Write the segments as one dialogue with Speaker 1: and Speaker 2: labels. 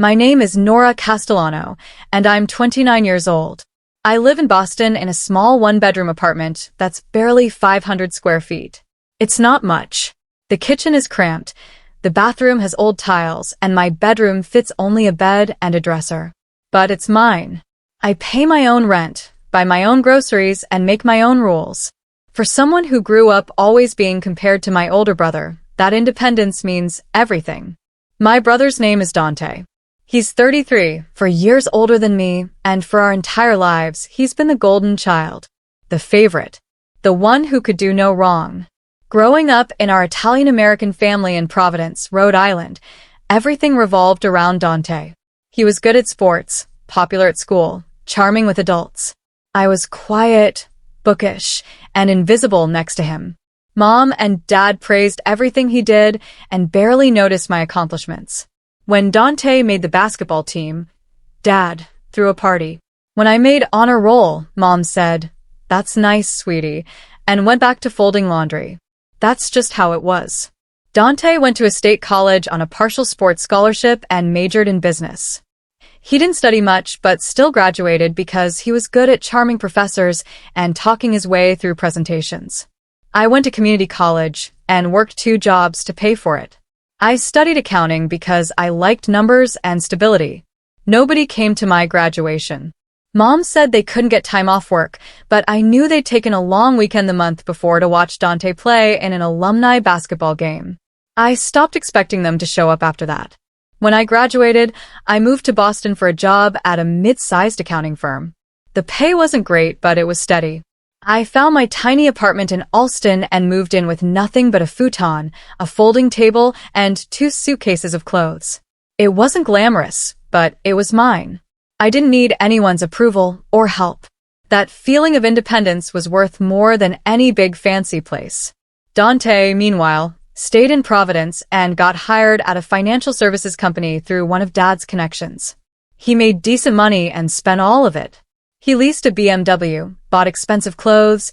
Speaker 1: My name is Nora Castellano, and I'm 29 years old. I live in Boston in a small one-bedroom apartment that's barely 500 square feet. It's not much. The kitchen is cramped, the bathroom has old tiles, and my bedroom fits only a bed and a dresser. But it's mine. I pay my own rent, buy my own groceries, and make my own rules. For someone who grew up always being compared to my older brother, that independence means everything. My brother's name is Dante. He's 33, 4 years older than me, and for our entire lives, he's been the golden child. The favorite. The one who could do no wrong. Growing up in our Italian-American family in Providence, Rhode Island, everything revolved around Dante. He was good at sports, popular at school, charming with adults. I was quiet, bookish, and invisible next to him. Mom and Dad praised everything he did and barely noticed my accomplishments. When Dante made the basketball team, Dad threw a party. When I made honor roll, Mom said, "That's nice, sweetie," and went back to folding laundry. That's just how it was. Dante went to a state college on a partial sports scholarship and majored in business. He didn't study much, but still graduated because he was good at charming professors and talking his way through presentations. I went to community college and worked 2 jobs to pay for it. I studied accounting because I liked numbers and stability. Nobody came to my graduation. Mom said they couldn't get time off work, but I knew they'd taken a long weekend the month before to watch Dante play in an alumni basketball game. I stopped expecting them to show up after that. When I graduated, I moved to Boston for a job at a mid-sized accounting firm. The pay wasn't great, but it was steady. I found my tiny apartment in Allston and moved in with nothing but a futon, a folding table, and 2 suitcases of clothes. It wasn't glamorous, but it was mine. I didn't need anyone's approval or help. That feeling of independence was worth more than any big fancy place. Dante, meanwhile, stayed in Providence and got hired at a financial services company through one of Dad's connections. He made decent money and spent all of it. He leased a BMW, bought expensive clothes,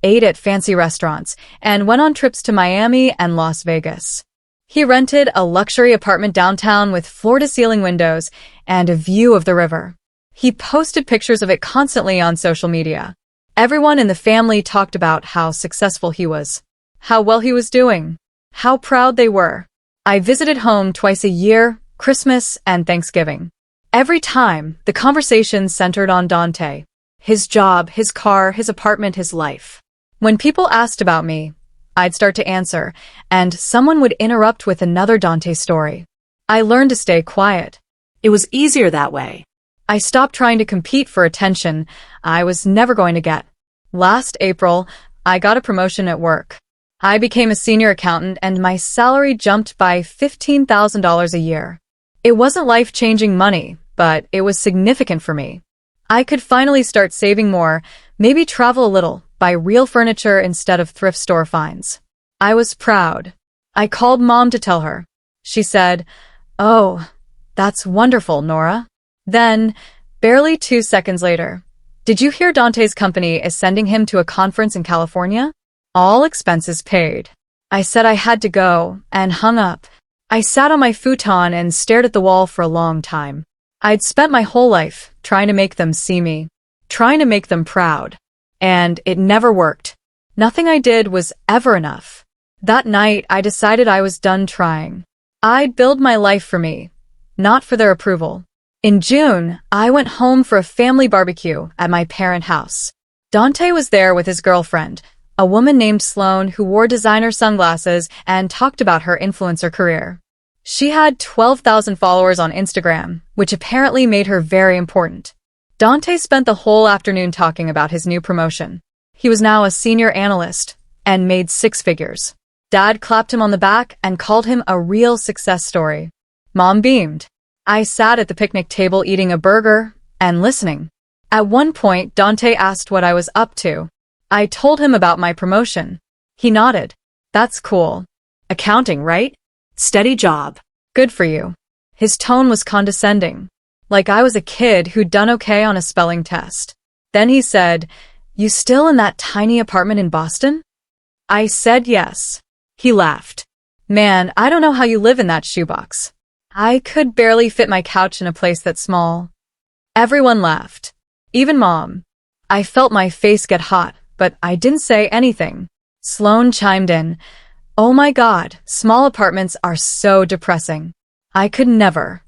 Speaker 1: ate at fancy restaurants, and went on trips to Miami and Las Vegas. He rented a luxury apartment downtown with floor-to-ceiling windows and a view of the river. He posted pictures of it constantly on social media. Everyone in the family talked about how successful he was, how well he was doing, how proud they were. I visited home twice a year, Christmas and Thanksgiving. Every time, the conversation centered on Dante. His job, his car, his apartment, his life. When people asked about me, I'd start to answer, and someone would interrupt with another Dante story. I learned to stay quiet.
Speaker 2: It was easier that way.
Speaker 1: I stopped trying to compete for attention I was never going to get. Last April, I got a promotion at work. I became a senior accountant and my salary jumped by $15,000 a year. It wasn't life-changing money, but it was significant for me. I could finally start saving more, maybe travel a little, buy real furniture instead of thrift store finds. I was proud. I called Mom to tell her. She said, "Oh, that's wonderful, Nora." Then, barely 2 seconds later, "Did you hear Dante's company is sending him to a conference in California? All expenses paid." I said I had to go and hung up. I sat on my futon and stared at the wall for a long time. I'd spent my whole life trying to make them see me, trying to make them proud. And it never worked. Nothing I did was ever enough. That night, I decided I was done trying. I'd build my life for me, not for their approval. In June, I went home for a family barbecue at my parent house. Dante was there with his girlfriend, a woman named Sloane who wore designer sunglasses and talked about her influencer career. She had 12,000 followers on Instagram, which apparently made her very important. Dante spent the whole afternoon talking about his new promotion. He was now a senior analyst and made 6 figures. Dad clapped him on the back and called him a real success story. Mom beamed. I sat at the picnic table eating a burger and listening. At one point, Dante asked what I was up to. I told him about my promotion. He nodded. "That's cool. Accounting, right?
Speaker 2: Steady job.
Speaker 1: Good for you." His tone was condescending, like I was a kid who'd done okay on a spelling test. Then he said, "You still in that tiny apartment in Boston?" I said yes. He laughed. "Man, I don't know how you live in that shoebox." I could barely fit my couch in a place that small. Everyone laughed. Even Mom. I felt my face get hot, but I didn't say anything. Sloan chimed in. Oh my God, small apartments are so depressing. I could never.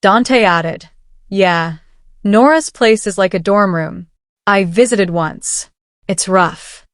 Speaker 1: Dante added. Yeah, Nora's place is like a dorm room. I visited once. It's rough.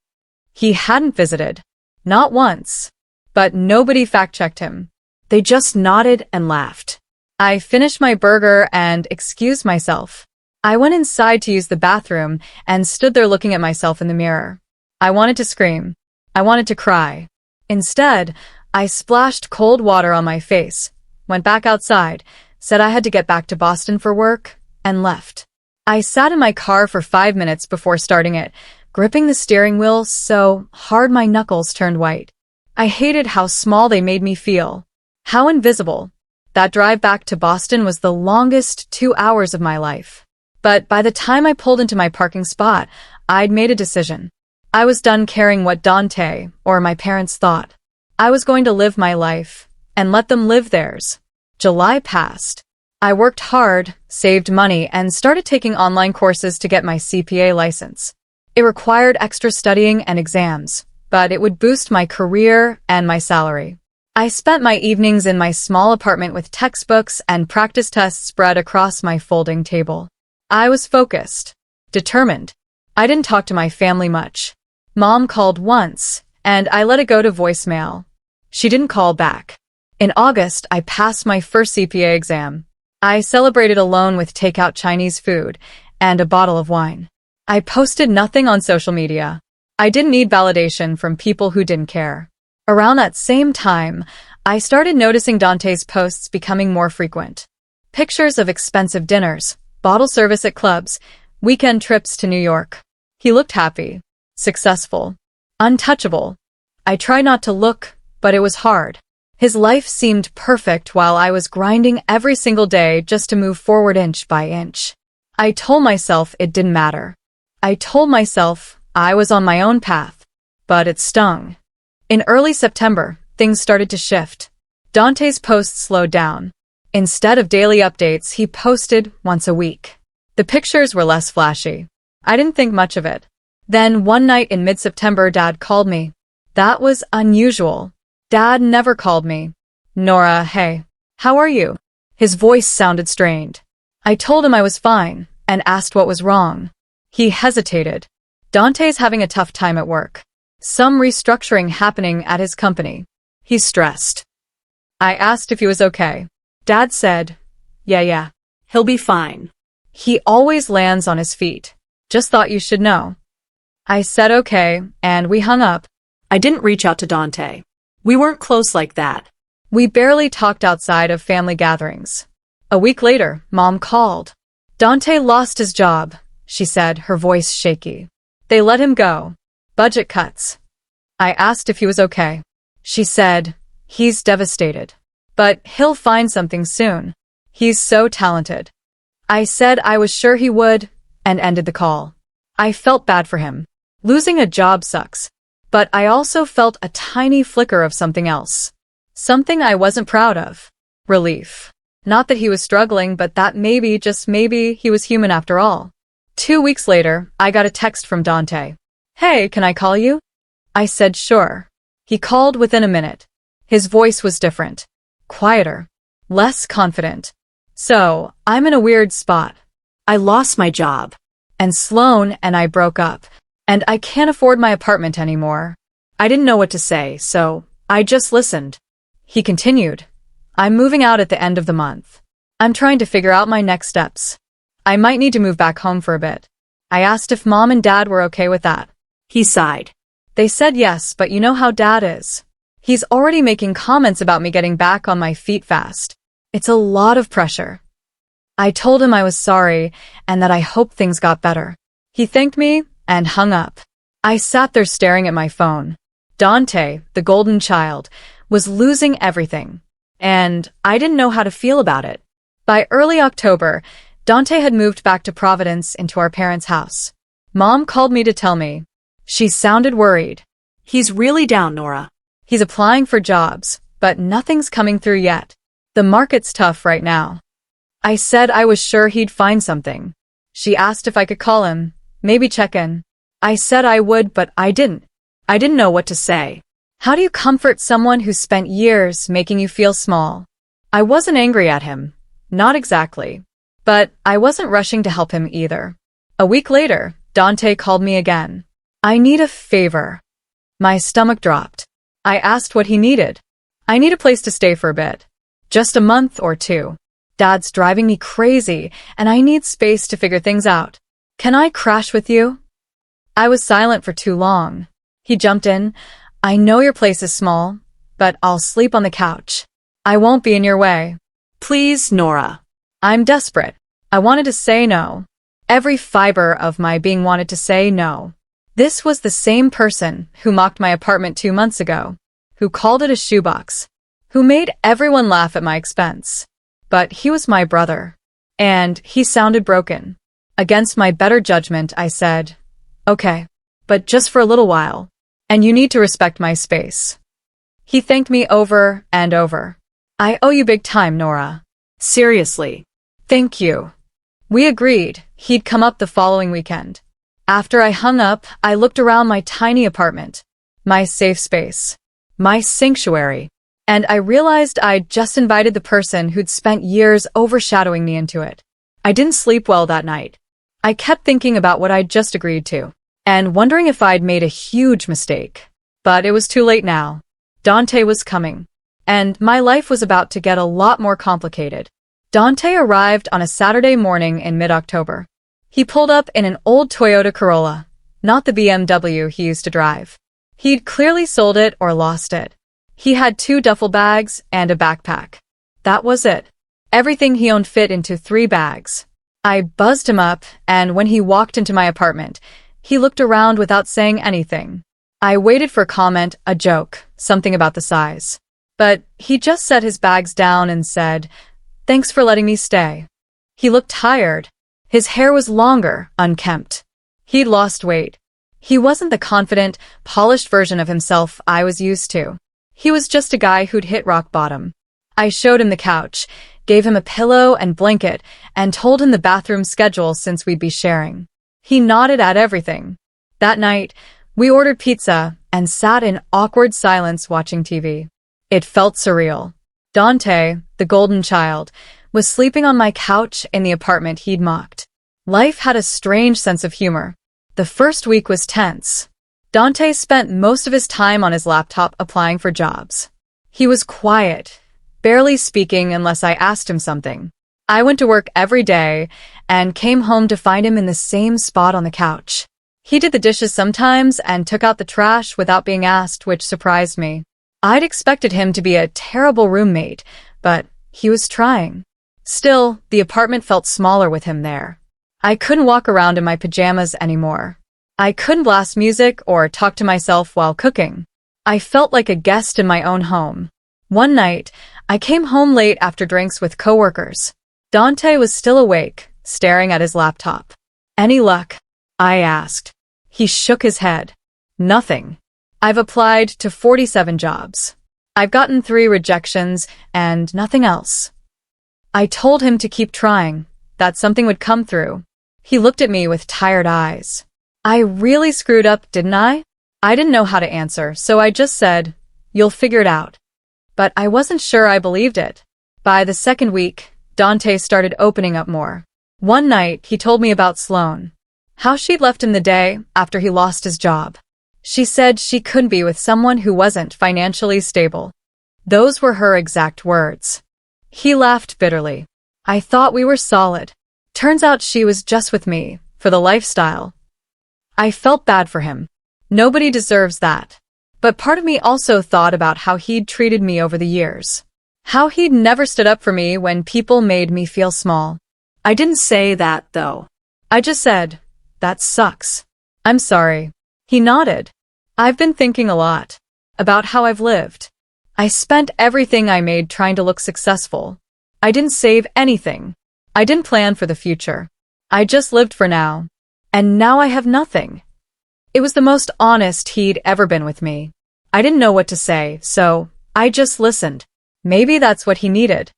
Speaker 1: He hadn't visited. Not once. But nobody fact-checked him. They just nodded and laughed. I finished my burger and excused myself. I went inside to use the bathroom and stood there looking at myself in the mirror. I wanted to scream. I wanted to cry. Instead, I splashed cold water on my face, went back outside, said I had to get back to Boston for work, and left. I sat in my car for 5 minutes before starting it, gripping the steering wheel so hard my knuckles turned white. I hated how small they made me feel. How invisible. That drive back to Boston was the longest 2 hours of my life. But by the time I pulled into my parking spot, I'd made a decision. I was done caring what Dante or my parents thought. I was going to live my life and let them live theirs. July passed. I worked hard, saved money, and started taking online courses to get my CPA license. It required extra studying and exams, but it would boost my career and my salary. I spent my evenings in my small apartment with textbooks and practice tests spread across my folding table. I was focused, determined. I didn't talk to my family much. Mom called once, and I let it go to voicemail. She didn't call back. In August, I passed my first CPA exam. I celebrated alone with takeout Chinese food and a bottle of wine. I posted nothing on social media. I didn't need validation from people who didn't care. Around that same time, I started noticing Dante's posts becoming more frequent. Pictures of expensive dinners, bottle service at clubs, weekend trips to New York. He looked happy, successful, untouchable. I tried not to look, but it was hard. His life seemed perfect while I was grinding every single day just to move forward inch by inch. I told myself it didn't matter. I told myself I was on my own path, but it stung. In early September, things started to shift. Dante's posts slowed down. Instead of daily updates, he posted once a week. The pictures were less flashy. I didn't think much of it. Then one night in mid-September, Dad called me. That was unusual. Dad never called me. Nora, hey, how are you? His voice sounded strained. I told him I was fine and asked what was wrong. He hesitated. Dante's having a tough time at work. Some restructuring happening at his company. He's stressed. I asked if he was okay. Dad said, yeah.
Speaker 2: He'll be fine.
Speaker 1: He always lands on his feet. Just thought you should know. I said okay, and we hung up.
Speaker 2: I didn't reach out to Dante. We weren't close like that.
Speaker 1: We barely talked outside of family gatherings. A week later, Mom called. Dante lost his job, she said, her voice shaky. They let him go. Budget cuts. I asked if he was okay. She said, he's devastated. But he'll find something soon. He's so talented. I said I was sure he would, and ended the call. I felt bad for him. Losing a job sucks. But I also felt a tiny flicker of something else. Something I wasn't proud of. Relief. Not that he was struggling, but that maybe, just maybe, he was human after all. 2 weeks later, I got a text from Dante. Hey, can I call you? I said sure. He called within a minute. His voice was different. Quieter. Less confident. So, I'm in a weird spot.
Speaker 2: I lost my job.
Speaker 1: And Sloan and I broke up. And I can't afford my apartment anymore.
Speaker 2: I didn't know what to say, so I just listened.
Speaker 1: He continued. I'm moving out at the end of the month. I'm trying to figure out my next steps. I might need to move back home for a bit. I asked if Mom and Dad were okay with that.
Speaker 2: He sighed.
Speaker 1: They said yes, but you know how Dad is. He's already making comments about me getting back on my feet fast. It's a lot of pressure. I told him I was sorry and that I hoped things got better. He thanked me and hung up. I sat there staring at my phone. Dante, the golden child, was losing everything, and I didn't know how to feel about it. By early October, Dante had moved back to Providence into our parents' house. Mom called me to tell me. She sounded worried.
Speaker 2: He's really down, Nora.
Speaker 1: He's applying for jobs, but nothing's coming through yet. The market's tough right now. I said I was sure he'd find something. She asked if I could call him, maybe check in. I said I would, but I didn't. I didn't know what to say. How do you comfort someone who spent years making you feel small? I wasn't angry at him. Not exactly. But I wasn't rushing to help him either. A week later, Dante called me again. I need a favor. My stomach dropped. I asked what he needed. I need a place to stay for a bit. Just a month or two. Dad's driving me crazy, and I need space to figure things out. Can I crash with you? I was silent for too long. He jumped in. I know your place is small, but I'll sleep on the couch. I won't be in your way.
Speaker 2: Please, Nora.
Speaker 1: I'm desperate. I wanted to say no. Every fiber of my being wanted to say no. This was the same person who mocked my apartment 2 months ago, who called it a shoebox, who made everyone laugh at my expense. But he was my brother, and he sounded broken. Against my better judgment, I said, okay, but just for a little while, and you need to respect my space. He thanked me over and over. I owe you big time, Nora.
Speaker 2: Seriously.
Speaker 1: Thank you. We agreed he'd come up the following weekend. After I hung up, I looked around my tiny apartment, my safe space, my sanctuary, and I realized I'd just invited the person who'd spent years overshadowing me into it. I didn't sleep well that night. I kept thinking about what I'd just agreed to, and wondering if I'd made a huge mistake. But it was too late now. Dante was coming, and my life was about to get a lot more complicated. Dante arrived on a Saturday morning in mid-October. He pulled up in an old Toyota Corolla, not the BMW he used to drive. He'd clearly sold it or lost it. He had 2 duffel bags and a backpack. That was it. Everything he owned fit into 3 bags. I buzzed him up, and when he walked into my apartment, he looked around without saying anything. I waited for a comment, a joke, something about the size. But he just set his bags down and said, "Thanks for letting me stay." He looked tired. His hair was longer, unkempt. He'd lost weight. He wasn't the confident, polished version of himself I was used to. He was just a guy who'd hit rock bottom. I showed him the couch, gave him a pillow and blanket, and told him the bathroom schedule since we'd be sharing. He nodded at everything. That night, we ordered pizza and sat in awkward silence watching TV. It felt surreal. Dante, the golden child, was sleeping on my couch in the apartment he'd mocked. Life had a strange sense of humor. The first week was tense. Dante spent most of his time on his laptop applying for jobs. He was quiet, barely speaking unless I asked him something. I went to work every day and came home to find him in the same spot on the couch. He did the dishes sometimes and took out the trash without being asked, which surprised me. I'd expected him to be a terrible roommate, but he was trying. Still, the apartment felt smaller with him there. I couldn't walk around in my pajamas anymore. I couldn't blast music or talk to myself while cooking. I felt like a guest in my own home. One night, I came home late after drinks with coworkers. Dante was still awake, staring at his laptop. "Any luck?" I asked. He shook his head. "Nothing. I've applied to 47 jobs. I've gotten 3 rejections and nothing else." I told him to keep trying, that something would come through. He looked at me with tired eyes. I really screwed up, didn't I? I didn't know how to answer, so I just said, "You'll figure it out." But I wasn't sure I believed it. By the second week, Dante started opening up more. One night, he told me about Sloane. How she'd left him the day after he lost his job. She said she couldn't be with someone who wasn't financially stable. Those were her exact words. He laughed bitterly. I thought we were solid. Turns out she was just with me, for the lifestyle. I felt bad for him. Nobody deserves that. But part of me also thought about how he'd treated me over the years. How he'd never stood up for me when people made me feel small. I didn't say that, though. I just said, "That sucks. I'm sorry." He nodded. I've been thinking a lot about how I've lived. I spent everything I made trying to look successful. I didn't save anything. I didn't plan for the future. I just lived for now. And now I have nothing. It was the most honest he'd ever been with me. I didn't know what to say, so I just listened. Maybe that's what he needed.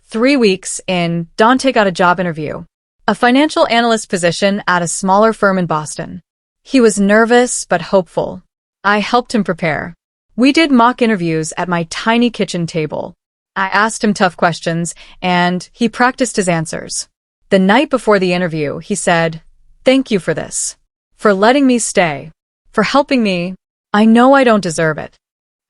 Speaker 1: 3 weeks in, Dante got a job interview, a financial analyst position at a smaller firm in Boston. He was nervous but hopeful. I helped him prepare. We did mock interviews at my tiny kitchen table. I asked him tough questions, and he practiced his answers. The night before the interview, he said, "Thank you for this. For letting me stay. For helping me. I know I don't deserve it."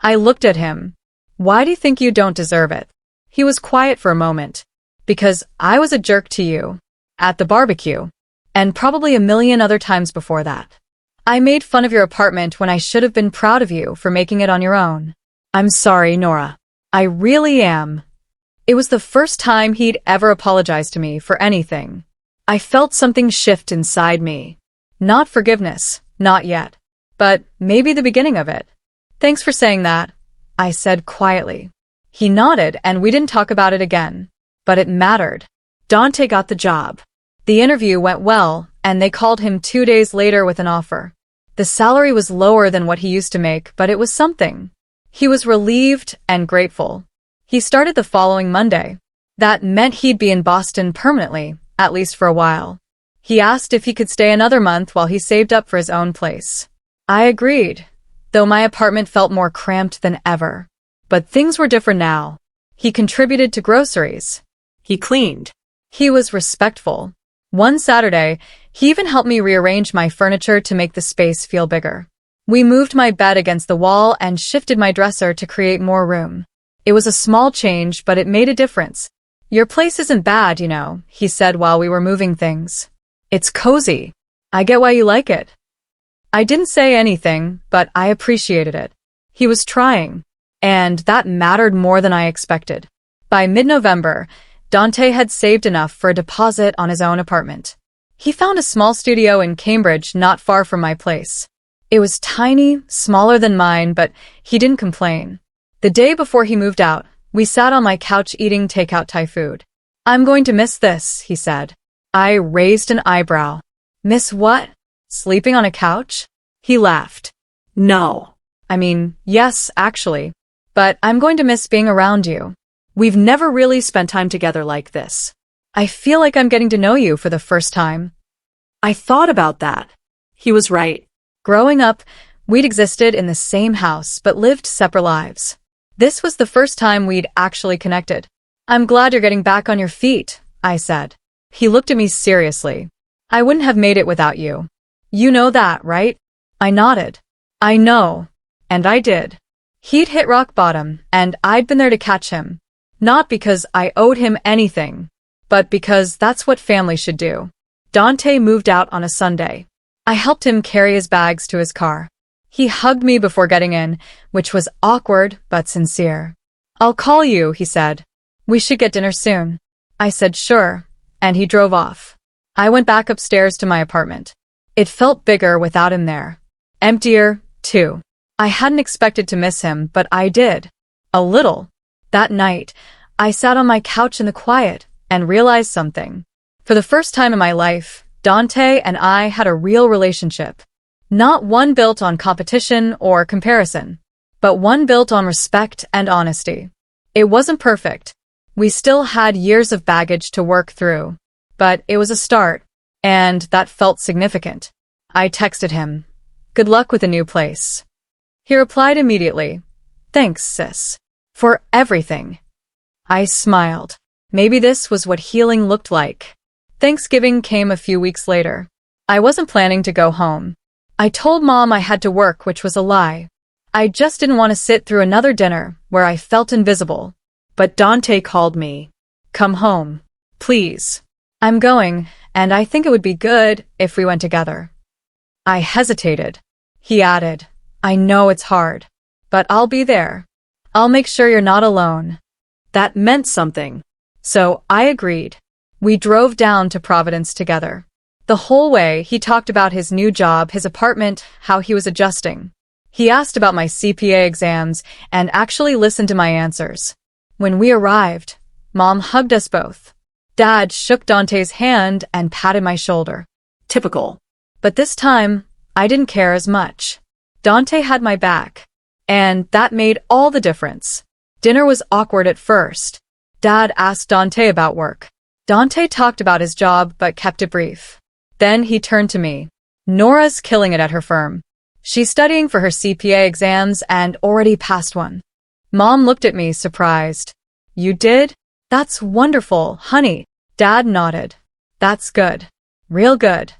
Speaker 1: I looked at him. "Why do you think you don't deserve it?" He was quiet for a moment. "Because I was a jerk to you. At the barbecue. And probably a million other times before that. I made fun of your apartment when I should have been proud of you for making it on your own. I'm sorry, Nora. I really am." It was the first time he'd ever apologized to me for anything. I felt something shift inside me. Not forgiveness, not yet. But maybe the beginning of it. "Thanks for saying that," I said quietly. He nodded and we didn't talk about it again. But it mattered. Dante got the job. The interview went well, and they called him 2 days later with an offer. The salary was lower than what he used to make, but it was something. He was relieved and grateful. He started the following Monday. That meant he'd be in Boston permanently, at least for a while. He asked if he could stay another month while he saved up for his own place. I agreed, though my apartment felt more cramped than ever. But things were different now. He contributed to groceries.
Speaker 2: He cleaned.
Speaker 1: He was respectful. One Saturday, he even helped me rearrange my furniture to make the space feel bigger. We moved my bed against the wall and shifted my dresser to create more room. It was a small change, but it made a difference. "Your place isn't bad, you know," he said while we were moving things. "It's cozy. I get why you like it." I didn't say anything, but I appreciated it. He was trying, and that mattered more than I expected. By mid-November, Dante had saved enough for a deposit on his own apartment. He found a small studio in Cambridge not far from my place. It was tiny, smaller than mine, but he didn't complain. The day before he moved out, we sat on my couch eating takeout Thai food. "I'm going to miss this," he said. I raised an eyebrow. "Miss what? Sleeping on a couch?" He laughed.
Speaker 2: No.
Speaker 1: "I mean, yes, actually. But I'm going to miss being around you. We've never really spent time together like this. I feel like I'm getting to know you for the first time."
Speaker 2: I thought about that. He was right.
Speaker 1: Growing up, we'd existed in the same house but lived separate lives. This was the first time we'd actually connected. "I'm glad you're getting back on your feet," I said. He looked at me seriously. "I wouldn't have made it without you. You know that, right?" I nodded. "I know." And I did. He'd hit rock bottom, and I'd been there to catch him. Not because I owed him anything, but because that's what family should do. Dante moved out on a Sunday. I helped him carry his bags to his car. He hugged me before getting in, which was awkward but sincere. "I'll call you," he said. "We should get dinner soon." I said sure, and he drove off. I went back upstairs to my apartment. It felt bigger without him there. Emptier, too. I hadn't expected to miss him, but I did. A little. That night, I sat on my couch in the quiet and realized something. For the first time in my life, Dante and I had a real relationship. Not one built on competition or comparison, but one built on respect and honesty. It wasn't perfect. We still had years of baggage to work through, but it was a start, and that felt significant. I texted him, "Good luck with the new place." He replied immediately, "Thanks, sis. For everything." I smiled. Maybe this was what healing looked like. Thanksgiving came a few weeks later. I wasn't planning to go home. I told Mom I had to work, which was a lie. I just didn't want to sit through another dinner where I felt invisible. But Dante called me. "Come home. Please. I'm going, and I think it would be good if we went together." I hesitated. He added, "I know it's hard, but I'll be there. I'll make sure you're not alone." That meant something. So I agreed. We drove down to Providence together. The whole way, he talked about his new job, his apartment, how he was adjusting. He asked about my CPA exams and actually listened to my answers. When we arrived, Mom hugged us both. Dad shook Dante's hand and patted my shoulder.
Speaker 2: Typical.
Speaker 1: But this time, I didn't care as much. Dante had my back, and that made all the difference. Dinner was awkward at first. Dad asked Dante about work. Dante talked about his job but kept it brief. Then he turned to me. Nora's killing it at her firm. She's studying for her CPA exams and already passed one. Mom looked at me, surprised. You did? That's wonderful, honey. Dad nodded. That's good. Real good.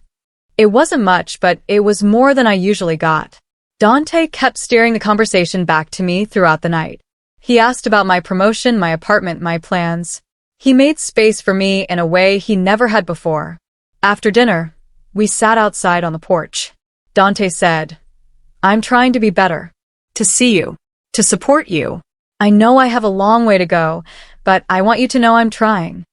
Speaker 1: It wasn't much, but it was more than I usually got. Dante kept steering the conversation back to me throughout the night. He asked about my promotion, my apartment, my plans. He made space for me in a way he never had before. After dinner, we sat outside on the porch. Dante said, I'm trying to be better.
Speaker 2: To see you. To support you.
Speaker 1: I know I have a long way to go, but I want you to know I'm trying.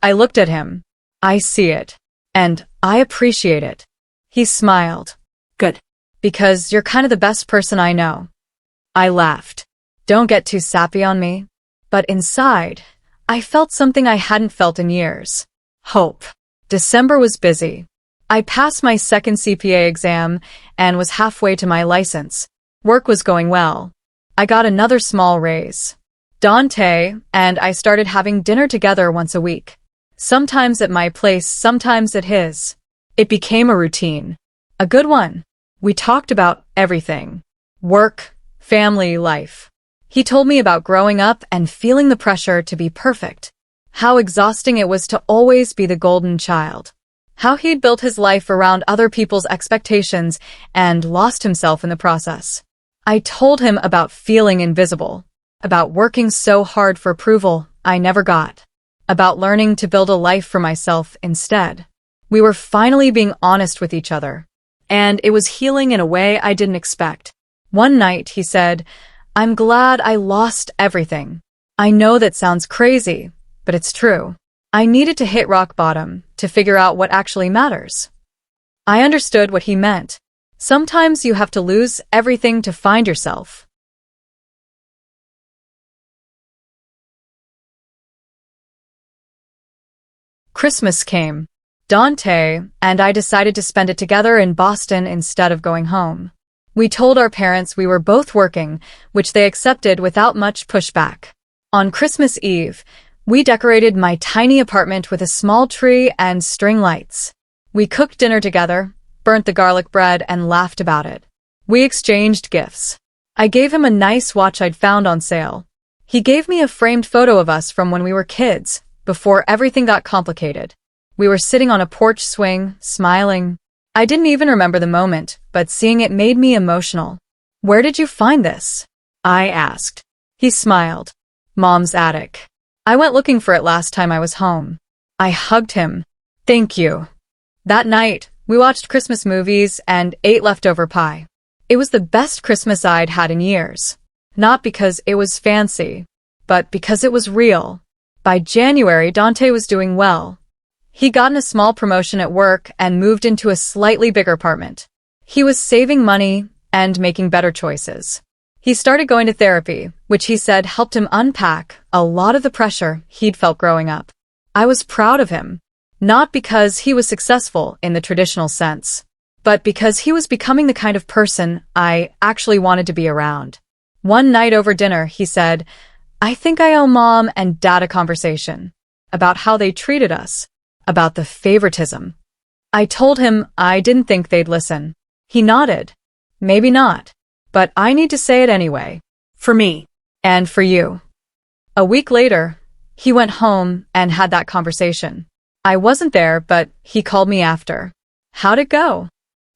Speaker 1: I looked at him. I see it. And I appreciate it. He smiled.
Speaker 2: Good.
Speaker 1: Because you're kind of the best person I know. I laughed. Don't get too sappy on me. But inside, I felt something I hadn't felt in years. Hope. December was busy. I passed my second CPA exam and was halfway to my license. Work was going well. I got another small raise. Dante and I started having dinner together once a week. Sometimes at my place, sometimes at his. It became a routine. A good one. We talked about everything. Work, family, life. He told me about growing up and feeling the pressure to be perfect. How exhausting it was to always be the golden child. How he'd built his life around other people's expectations and lost himself in the process. I told him about feeling invisible. About working so hard for approval I never got. About learning to build a life for myself instead. We were finally being honest with each other. And it was healing in a way I didn't expect. One night, he said, I'm glad I lost everything. I know that sounds crazy, but it's true. I needed to hit rock bottom to figure out what actually matters. I understood what he meant. Sometimes you have to lose everything to find yourself. Christmas came. Dante and I decided to spend it together in Boston instead of going home. We told our parents we were both working, which they accepted without much pushback. On Christmas Eve, we decorated my tiny apartment with a small tree and string lights. We cooked dinner together, burnt the garlic bread, and laughed about it. We exchanged gifts. I gave him a nice watch I'd found on sale. He gave me a framed photo of us from when we were kids, before everything got complicated. We were sitting on a porch swing, smiling. I didn't even remember the moment, but seeing it made me emotional. Where did you find this? I asked. He smiled. Mom's attic. I went looking for it last time I was home. I hugged him. Thank you. That night, we watched Christmas movies and ate leftover pie. It was the best Christmas I'd had in years. Not because it was fancy, but because it was real. By January, Dante was doing well. He'd gotten a small promotion at work and moved into a slightly bigger apartment. He was saving money and making better choices. He started going to therapy, which he said helped him unpack a lot of the pressure he'd felt growing up. I was proud of him, not because he was successful in the traditional sense, but because he was becoming the kind of person I actually wanted to be around. One night over dinner, he said, I think I owe Mom and Dad a conversation about how they treated us. About the favoritism. I told him I didn't think they'd listen. He nodded. Maybe not. But I need to say it anyway. For me. And for you. A week later, he went home and had that conversation. I wasn't there, but he called me after. How'd it go?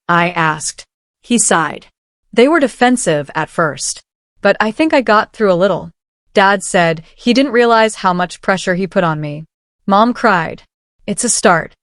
Speaker 1: I asked. He sighed. They were defensive at first. But I think I got through a little. Dad said he didn't realize how much pressure he put on me. Mom cried. It's a start.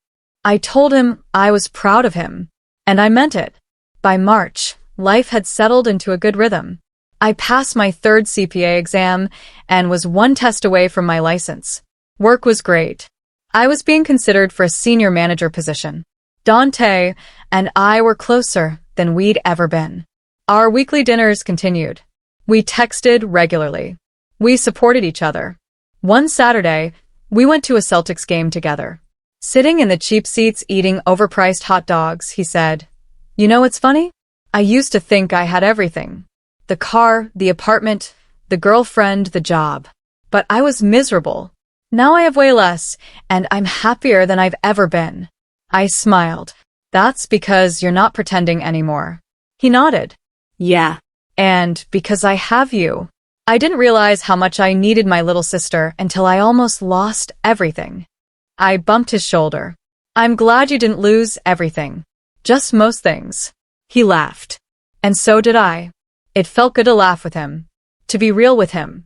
Speaker 1: I told him I was proud of him. And I meant it. By March, life had settled into a good rhythm. I passed my third CPA exam and was one test away from my license. Work was great. I was being considered for a senior manager position. Dante and I were closer than we'd ever been. Our weekly dinners continued. We texted regularly. We supported each other. One Saturday, we went to a Celtics game together. Sitting in the cheap seats eating overpriced hot dogs, he said, You know what's funny? I used to think I had everything. The car, the apartment, the girlfriend, the job. But I was miserable. Now I have way less, and I'm happier than I've ever been. I smiled. That's because you're not pretending anymore. He nodded.
Speaker 2: Yeah.
Speaker 1: And because I have you. I didn't realize how much I needed my little sister until I almost lost everything. I bumped his shoulder. I'm glad you didn't lose everything. Just most things. He laughed. And so did I. It felt good to laugh with him. To be real with him.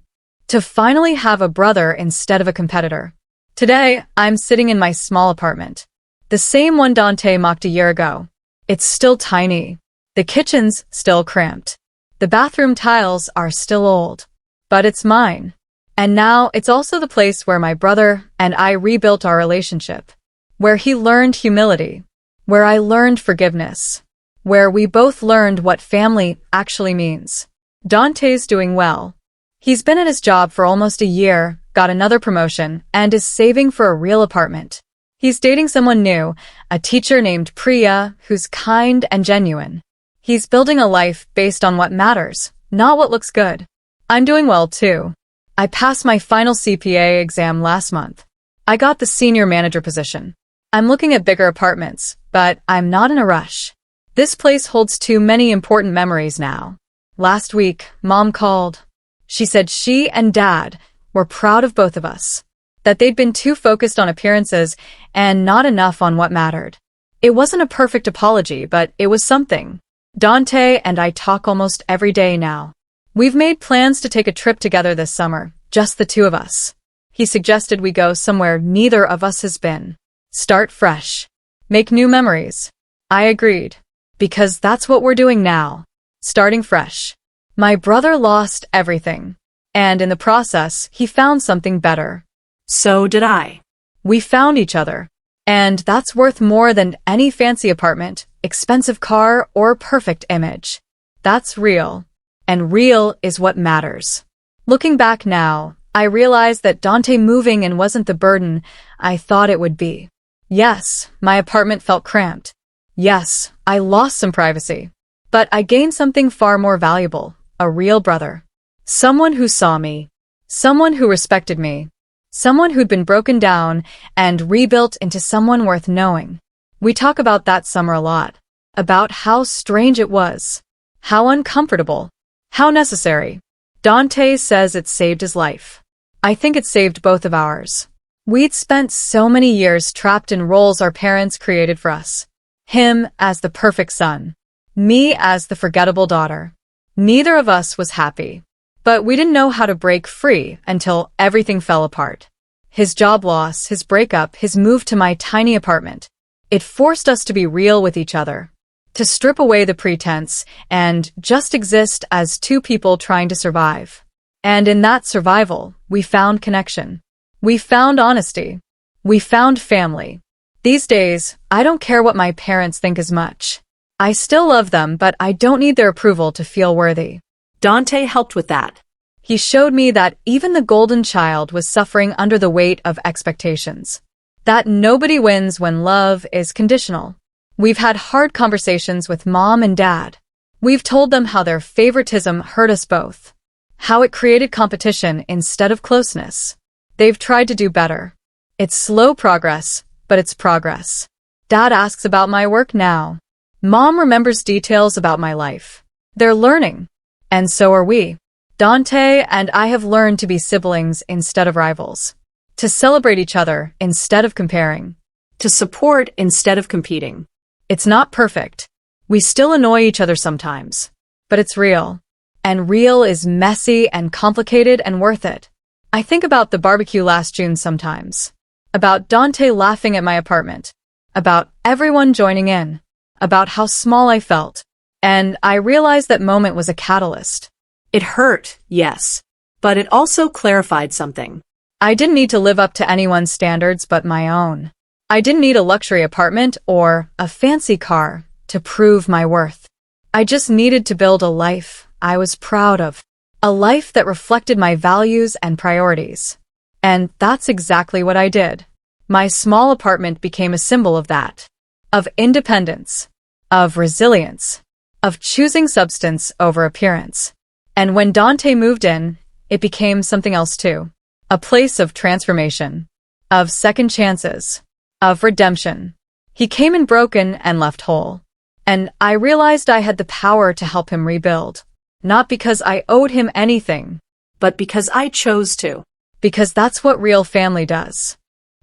Speaker 1: To finally have a brother instead of a competitor. Today, I'm sitting in my small apartment. The same one Dante mocked a year ago. It's still tiny. The kitchen's still cramped. The bathroom tiles are still old. But it's mine. And now it's also the place where my brother and I rebuilt our relationship. Where he learned humility. Where I learned forgiveness. Where we both learned what family actually means. Dante's doing well. He's been at his job for almost a year, got another promotion, and is saving for a real apartment. He's dating someone new, a teacher named Priya, who's kind and genuine. He's building a life based on what matters, not what looks good. I'm doing well, too. I passed my final CPA exam last month. I got the senior manager position. I'm looking at bigger apartments, but I'm not in a rush. This place holds too many important memories now. Last week, Mom called. She said she and Dad were proud of both of us. That they'd been too focused on appearances and not enough on what mattered. It wasn't a perfect apology, but it was something. Dante and I talk almost every day now. We've made plans to take a trip together this summer, just the two of us. He suggested we go somewhere neither of us has been. Start fresh. Make new memories. I agreed. Because that's what we're doing now. Starting fresh. My brother lost everything. And in the process, he found something better.
Speaker 2: So did I.
Speaker 1: We found each other. And that's worth more than any fancy apartment, expensive car, or perfect image. That's real. And real is what matters. Looking back now, I realize that Dante moving in wasn't the burden I thought it would be. Yes, my apartment felt cramped. Yes, I lost some privacy. But I gained something far more valuable, a real brother. Someone who saw me. Someone who respected me. Someone who'd been broken down and rebuilt into someone worth knowing. We talk about that summer a lot. About how strange it was. How uncomfortable. How necessary. Dante says it saved his life. I think it saved both of ours. We'd spent so many years trapped in roles our parents created for us. Him as the perfect son. Me as the forgettable daughter. Neither of us was happy. But we didn't know how to break free until everything fell apart. His job loss, his breakup, his move to my tiny apartment. It forced us to be real with each other. To strip away the pretense and just exist as two people trying to survive. And in that survival, we found connection. We found honesty. We found family. These days, I don't care what my parents think as much. I still love them, but I don't need their approval to feel worthy.
Speaker 2: Dante helped with that.
Speaker 1: He showed me that even the golden child was suffering under the weight of expectations. That nobody wins when love is conditional. We've had hard conversations with Mom and Dad. We've told them how their favoritism hurt us both. How it created competition instead of closeness. They've tried to do better. It's slow progress, but it's progress. Dad asks about my work now. Mom remembers details about my life. They're learning. And so are we. Dante and I have learned to be siblings instead of rivals. To celebrate each other instead of comparing.
Speaker 2: To support instead of competing.
Speaker 1: It's not perfect. We still annoy each other sometimes. But it's real. And real is messy and complicated and worth it. I think about the barbecue last June sometimes. About Dante laughing at my apartment. About everyone joining in. About how small I felt. And I realized that moment was a catalyst.
Speaker 2: It hurt, yes. But it also clarified something.
Speaker 1: I didn't need to live up to anyone's standards but my own. I didn't need a luxury apartment or a fancy car to prove my worth. I just needed to build a life I was proud of. A life that reflected my values and priorities. And that's exactly what I did. My small apartment became a symbol of that. Of independence. Of resilience. Of choosing substance over appearance. And when Dante moved in, it became something else too. A place of transformation, of second chances, of redemption. He came in broken and left whole. And I realized I had the power to help him rebuild. Not because I owed him anything,
Speaker 2: But because I chose to.
Speaker 1: because that's what real family does.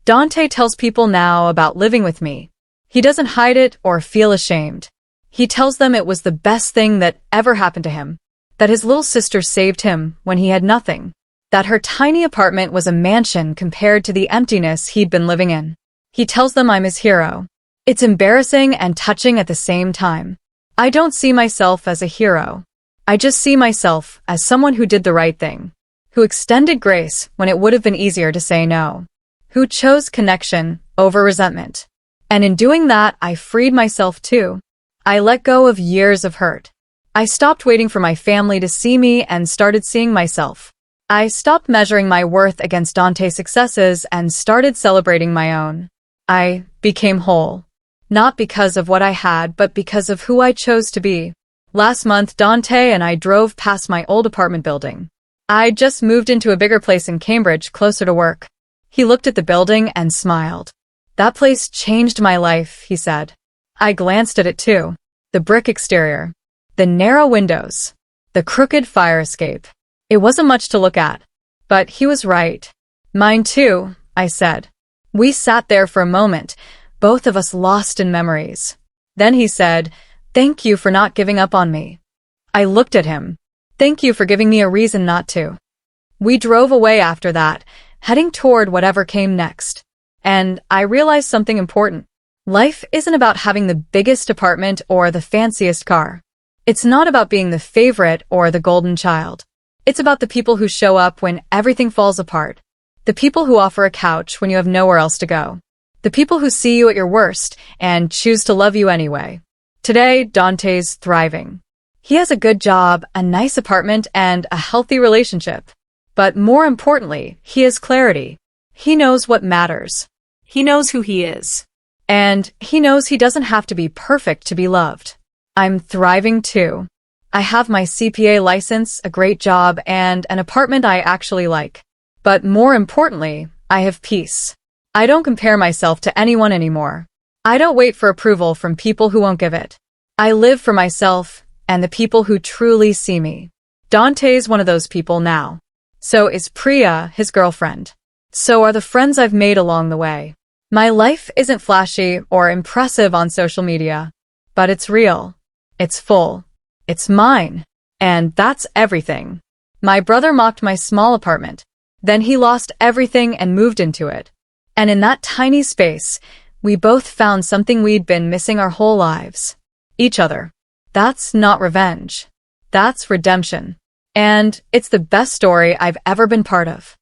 Speaker 1: Dante tells people now about living with me. He doesn't hide it or feel ashamed. He tells them it was the best thing that ever happened to him, that his little sister saved him when he had nothing, that her tiny apartment was a mansion compared to the emptiness he'd been living in. He tells them I'm his hero. It's embarrassing and touching at the same time. I don't see myself as a hero. I just see myself as someone who did the right thing, who extended grace when it would have been easier to say no, who chose connection over resentment. And in doing that, I freed myself too. I let go of years of hurt. I stopped waiting for my family to see me and started seeing myself. I stopped measuring my worth against Dante's successes and started celebrating my own. I became whole. Not because of what I had, but because of who I chose to be. Last month, Dante and I drove past my old apartment building. I just moved into a bigger place in Cambridge, closer to work. He looked at the building and smiled. That place changed my life, he said. I glanced at it too. The brick exterior, the narrow windows, the crooked fire escape. It wasn't much to look at. But he was right. Mine too, I said. We sat there for a moment, both of us lost in memories. Then he said, "Thank you for not giving up on me." I looked at him. "Thank you for giving me a reason not to." We drove away after that, heading toward whatever came next. And I realized something important. Life isn't about having the biggest apartment or the fanciest car. It's not about being the favorite or the golden child. It's about the people who show up when everything falls apart. The people who offer a couch when you have nowhere else to go. The people who see you at your worst and choose to love you anyway. Today, Dante's thriving. He has a good job, a nice apartment, and a healthy relationship. But more importantly, he has clarity. He knows what matters.
Speaker 2: He knows who he is.
Speaker 1: And he knows he doesn't have to be perfect to be loved. I'm thriving too. I have my CPA license, a great job, and an apartment I actually like. But more importantly, I have peace. I don't compare myself to anyone anymore. I don't wait for approval from people who won't give it. I live for myself and the people who truly see me. Dante's one of those people now. So is Priya, his girlfriend. So are the friends I've made along the way. My life isn't flashy or impressive on social media, but it's real. It's full. It's mine. And that's everything. My brother mocked my small apartment. Then he lost everything and moved into it. And in that tiny space, we both found something we'd been missing our whole lives. Each other. That's not revenge. That's redemption. And it's the best story I've ever been part of.